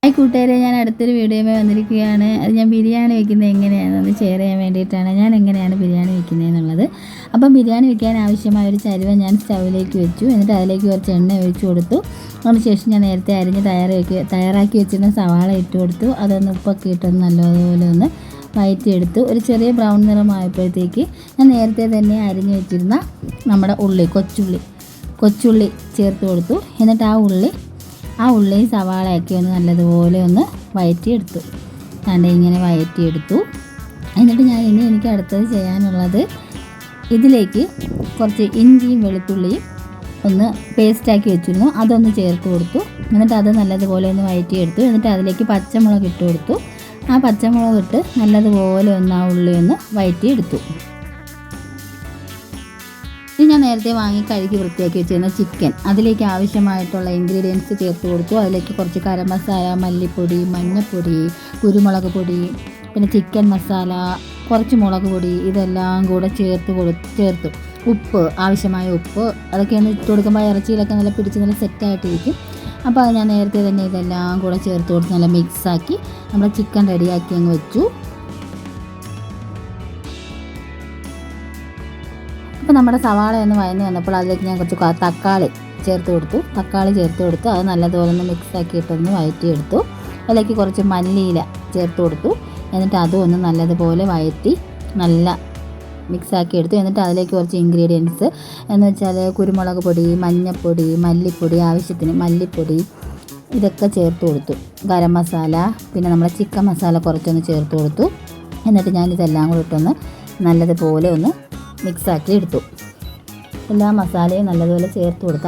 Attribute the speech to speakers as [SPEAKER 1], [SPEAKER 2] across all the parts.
[SPEAKER 1] Hi കൂട്ടുകാരെ, ഞാൻ അടുത്തൊരു വീഡിയോയുമായി വന്നിരിക്കുകയാണ്. അത് ഞാൻ ബിരിയാണി വെക്കുന്നത് എങ്ങനെയാണെന്ന് ഷെയർ ചെയ്യാൻ വേണ്ടിയിട്ടാണ്. ഞാൻ എങ്ങനെയാണ് ബിരിയാണി വെക്കുന്നതെന്നുള്ളത്. അപ്പം ബിരിയാണി വെക്കാൻ ആവശ്യമായ ഒരു ചരുവ ഞാൻ സ്റ്റൗവിലേക്ക് വെച്ചു. എന്നിട്ട് അതിലേക്ക് കുറച്ച് എണ്ണ ഒഴിച്ചു കൊടുത്തു. അതിനുശേഷം ഞാൻ നേരത്തെ അരിഞ്ഞ് തയ്യാറാക്കി വെച്ചിരുന്ന സവാള ഇട്ട് കൊടുത്തു. അതൊന്ന് ഉപ്പൊക്കെ ഇട്ടൊന്ന് നല്ലതുപോലെ ഒന്ന് വഴറ്റിയെടുത്തു. ഒരു ചെറിയ ബ്രൗൺ നിറമായപ്പോഴത്തേക്ക് ഞാൻ നേരത്തെ തന്നെ അരിഞ്ഞ് വെച്ചിരുന്ന നമ്മുടെ കൊച്ചുള്ളി ചേർത്ത് കൊടുത്തു. എന്നിട്ട് ആ ഉള്ളിയും സവാളയൊക്കെ ഒന്ന് നല്ലതുപോലെ ഒന്ന് വഴറ്റിയെടുത്തു. ഇങ്ങനെ വഴറ്റിയെടുത്തു. എന്നിട്ട് എനിക്ക് അടുത്തത് ചെയ്യാനുള്ളത്, ഇതിലേക്ക് കുറച്ച് ഇഞ്ചിയും വെളുത്തുള്ളിയും ഒന്ന് പേസ്റ്റാക്കി വെച്ചിരുന്നു, അതൊന്ന് ചേർത്ത് കൊടുത്തു. എന്നിട്ട് അത് നല്ലതുപോലെ ഒന്ന് വഴറ്റിയെടുത്തു. എന്നിട്ട് അതിലേക്ക് പച്ചമുളക് ഇട്ട് കൊടുത്തു. ആ പച്ചമുളക് ഇട്ട് നല്ലതുപോലെ ഒന്ന് ആ ഉള്ളി ഒന്ന് വഴറ്റിയെടുത്തു. ഇത് ഞാൻ നേരത്തെ വാങ്ങി കഴുകി വൃത്തിയാക്കി വെച്ചിരുന്ന ചിക്കൻ, അതിലേക്ക് ആവശ്യമായിട്ടുള്ള ഇൻഗ്രീഡിയൻസ് ചേർത്ത് കൊടുത്തു. അതിലേക്ക് കുറച്ച് ഗരം മസാല, മല്ലിപ്പൊടി, മഞ്ഞൾപ്പൊടി, കുരുമുളക് പൊടി, പിന്നെ ചിക്കൻ മസാല, കുറച്ച് മുളക് പൊടി, ഇതെല്ലാം കൂടെ ചേർത്തു. ഉപ്പ്, ആവശ്യമായ ഉപ്പ്, അതൊക്കെ ഒന്ന് ഇട്ട് കൊടുക്കുമ്പോൾ ഇറച്ചിയിലൊക്കെ നല്ല പിടിച്ച് നല്ല സെറ്റായിട്ടിരിക്കും. അപ്പോൾ അത് ഞാൻ നേരത്തെ തന്നെ ഇതെല്ലാം കൂടെ ചേർത്ത് കൊടുത്ത് നല്ല മിക്സാക്കി നമ്മൾ ചിക്കൻ റെഡിയാക്കി അങ്ങ് വെച്ചു. അപ്പോൾ നമ്മുടെ സവാള ഒന്ന് വഴന്ന് വന്നപ്പോൾ അതിലേക്ക് ഞാൻ കുറച്ച് തക്കാളി ചേർത്ത് കൊടുത്തു. അത് നല്ലതുപോലെ ഒന്ന് മിക്സാക്കിയിട്ടൊന്ന് വഴറ്റിയെടുത്തു. അതിലേക്ക് കുറച്ച് മല്ലിയില ചേർത്ത് കൊടുത്തു. എന്നിട്ട് അതും ഒന്ന് നല്ലതുപോലെ വഴറ്റി നല്ല മിക്സാക്കി എടുത്തു. എന്നിട്ട് അതിലേക്ക് കുറച്ച് ഇൻഗ്രീഡിയൻസ് എന്ന് വെച്ചാൽ കുരുമുളക് പൊടി, മഞ്ഞൾപ്പൊടി, മല്ലിപ്പൊടി, ആവശ്യത്തിന് മല്ലിപ്പൊടി, ഇതൊക്കെ ചേർത്ത് കൊടുത്തു. ഗരം മസാല, പിന്നെ നമ്മുടെ ചിക്കൻ മസാല കുറച്ചൊന്ന് ചേർത്ത് കൊടുത്തു. എന്നിട്ട് ഞാനിതെല്ലാം കൂടി ഇട്ടൊന്ന് നല്ലതുപോലെ ഒന്ന് മിക്സാക്കി എടുത്തു. എല്ലാ മസാലയും നല്ലതുപോലെ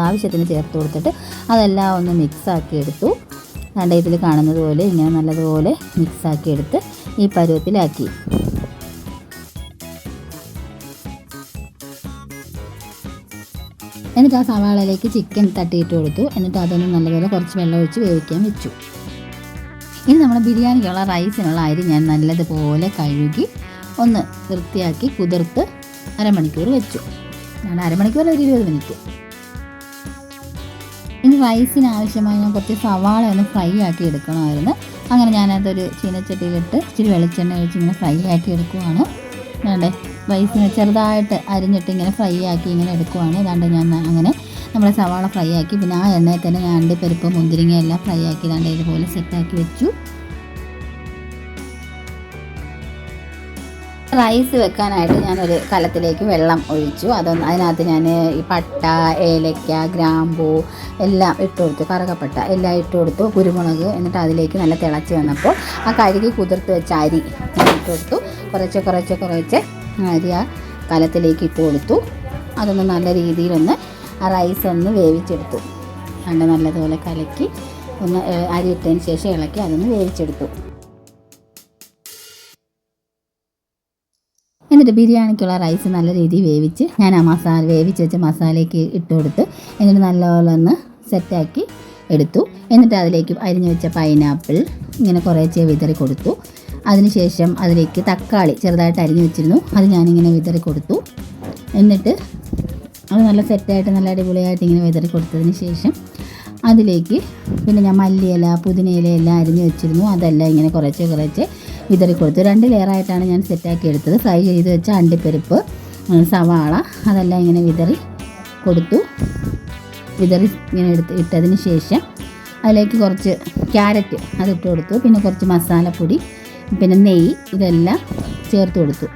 [SPEAKER 1] ആവശ്യത്തിന് ചേർത്ത് കൊടുത്തിട്ട് അതെല്ലാം ഒന്ന് മിക്സാക്കി എടുത്തു. ഇതിൽ കാണുന്നത് പോലെ ഇങ്ങനെ നല്ലതുപോലെ മിക്സാക്കി എടുത്ത് ഈ പരുവത്തിലാക്കി. എന്നിട്ട് ആ സവാളയിലേക്ക് ചിക്കൻ തട്ടിയിട്ട് കൊടുത്തു. എന്നിട്ട് അതൊന്ന് നല്ലപോലെ കുറച്ച് വെള്ളം ഒഴിച്ച് വേവിക്കാൻ വെച്ചു. ഇനി നമ്മുടെ ബിരിയാണിക്കുള്ള റൈസിനുള്ള അരി ഞാൻ നല്ലതുപോലെ കഴുകി ഒന്ന് വൃത്തിയാക്കി കുതിർത്ത് അരമണിക്കൂർ വെച്ചു. അരമണിക്കൂർ ഒരു 20 മിനിറ്റ്. ഇനി റൈസിന് ആവശ്യമായി ഞാൻ കുറച്ച് സവാള ഒന്ന് ഫ്രൈ ആക്കി എടുക്കണമായിരുന്നു. അങ്ങനെ ഞാനതൊരു ചീനച്ചട്ടിയിലിട്ട് ഇച്ചിരി വെളിച്ചെണ്ണ ഒഴിച്ച് ഇങ്ങനെ ഫ്രൈ ആക്കി എടുക്കുവാണ്. റൈസിന് ചെറുതായിട്ട് അരിഞ്ഞിട്ട് ഇങ്ങനെ ഫ്രൈ ആക്കി ഇങ്ങനെ എടുക്കുവാണ്. ഞാൻ അങ്ങനെ നമ്മുടെ സവാള ഫ്രൈ ആക്കി, പിന്നെ ആ എണ്ണയിൽ തന്നെ ഞാൻ അണ്ടിപ്പരിപ്പ്, മുന്തിരിങ്ങ എല്ലാം ഫ്രൈ ആക്കി ഇതുപോലെ സെറ്റാക്കി വെച്ചു. റൈസ് വെക്കാനായിട്ട് ഞാനൊരു കലത്തിലേക്ക് വെള്ളം ഒഴിച്ചു. അതിനകത്ത് ഞാൻ ഈ പട്ട, ഏലക്ക, ഗ്രാമ്പൂ എല്ലാം ഇട്ട് കൊടുത്തു. കറുകപ്പട്ട എല്ലാം ഇട്ട് കൊടുത്തു, കുരുമുളക്. എന്നിട്ട് അതിലേക്ക് നല്ല തിളച്ച് വന്നപ്പോൾ ആ കഴുകി കുതിർത്ത് വെച്ച അരി ഞാൻ ഇട്ട് കൊടുത്തു. കുറച്ച് അരി ആ കലത്തിലേക്ക് ഇട്ട് കൊടുത്തു. അതൊന്ന് നല്ല രീതിയിലൊന്ന് ആ റൈസ് ഒന്ന് വേവിച്ചെടുത്തു. നല്ലതുപോലെ കലക്കി ഒന്ന് അരി ഇട്ടതിന് ശേഷം ഇളക്കി അതൊന്ന് വേവിച്ചെടുത്തു. എന്നിട്ട് ബിരിയാണിക്കുള്ള റൈസ് നല്ല രീതിയിൽ വേവിച്ച് ഞാൻ ആ വേവിച്ച് വെച്ച മസാലയ്ക്ക് ഇട്ട് കൊടുത്ത് എന്നിട്ട് നല്ലപോലെ ഒന്ന് സെറ്റാക്കി എടുത്തു. എന്നിട്ട് അതിലേക്ക് അരിഞ്ഞു വെച്ച പൈനാപ്പിൾ ഇങ്ങനെ കുറേശ്ശെ വിതറി കൊടുത്തു. അതിനുശേഷം അതിലേക്ക് തക്കാളി ചെറുതായിട്ട് അരിഞ്ഞു വെച്ചിരുന്നു, അത് ഞാനിങ്ങനെ വിതറി കൊടുത്തു. എന്നിട്ട് അത് നല്ല സെറ്റായിട്ട് നല്ല അടിപൊളിയായിട്ട് ഇങ്ങനെ വിതറി കൊടുത്തതിന് ശേഷം അതിലേക്ക് പിന്നെ ഞാൻ മല്ലിയില, പുതിനയില എല്ലാം അരിഞ്ഞു വെച്ചിരുന്നു, അതെല്ലാം ഇങ്ങനെ കുറച്ച് വിതറി കൊടുത്തു. 2 ലെയറായിട്ടാണ് ഞാൻ സെറ്റാക്കി എടുത്തത്. ഫ്രൈ ചെയ്ത് വെച്ച അണ്ടിപ്പരിപ്പ്, സവാള അതെല്ലാം ഇങ്ങനെ വിതറി ഇങ്ങനെ ഇട്ടതിന് ശേഷം അതിലേക്ക് കുറച്ച് ക്യാരറ്റ് അതിട്ട് കൊടുത്തു. പിന്നെ കുറച്ച് മസാലപ്പൊടി, പിന്നെ നെയ്യ്, ഇതെല്ലാം ചേർത്ത് കൊടുത്തു.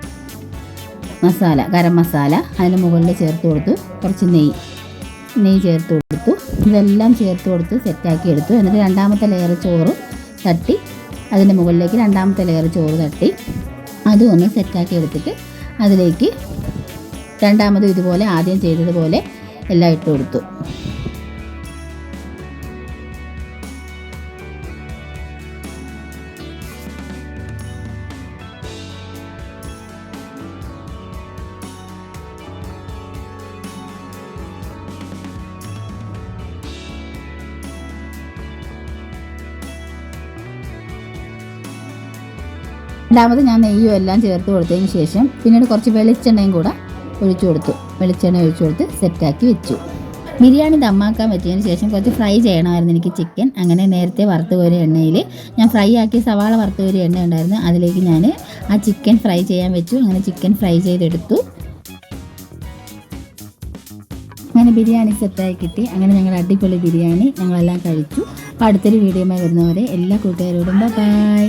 [SPEAKER 1] ഗരം മസാല അതിന് മുകളിൽ ചേർത്ത് കൊടുത്തു. കുറച്ച് നെയ്യ് ചേർത്ത് കൊടുത്തു. ഇതെല്ലാം ചേർത്ത് കൊടുത്ത് സെറ്റാക്കി എടുത്തു. എന്നിട്ട് രണ്ടാമത്തെ ലെയർ ചോറ് തട്ടി അതിൻ്റെ മുകളിലേക്ക് രണ്ടാമത്തെ ലെയർ ചോറ് തട്ടി അതും ഒന്ന് സെറ്റാക്കി എടുത്തിട്ട് അതിലേക്ക് രണ്ടാമതും ഇതുപോലെ ആദ്യം ചെയ്തതുപോലെ എല്ലാം ഇട്ട് കൊടുത്തു. രണ്ടാമത് ഞാൻ നെയ്യും എല്ലാം ചേർത്ത് കൊടുത്തതിന് ശേഷം പിന്നീട് കുറച്ച് വെളിച്ചെണ്ണയും കൂടെ ഒഴിച്ചു കൊടുത്തു. സെറ്റാക്കി വെച്ചു. ബിരിയാണി ദമ്മാക്കാൻ പറ്റിയതിന് ശേഷം കുറച്ച് ഫ്രൈ ചെയ്യണമായിരുന്നു എനിക്ക് ചിക്കൻ. അങ്ങനെ നേരത്തെ വറുത്ത് കോരിയ എണ്ണയിൽ ഞാൻ ഫ്രൈ ആക്കി സവാള വറുത്ത് കോരിയ എണ്ണ ഉണ്ടായിരുന്നു, അതിലേക്ക് ഞാൻ ആ ചിക്കൻ ഫ്രൈ ചെയ്യാൻ വെച്ചു. അങ്ങനെ ചിക്കൻ ഫ്രൈ ചെയ്തെടുത്തു. അങ്ങനെ ബിരിയാണി സെറ്റായി കിട്ടി. അങ്ങനെ ഞങ്ങളുടെ അടിപൊളി ബിരിയാണി ഞങ്ങളെല്ലാം കഴിച്ചു. അപ്പോൾ അടുത്തൊരു വീഡിയോയുമായി വരുന്നവരെ എല്ലാ കൂട്ടുകാരോടും ബൈ.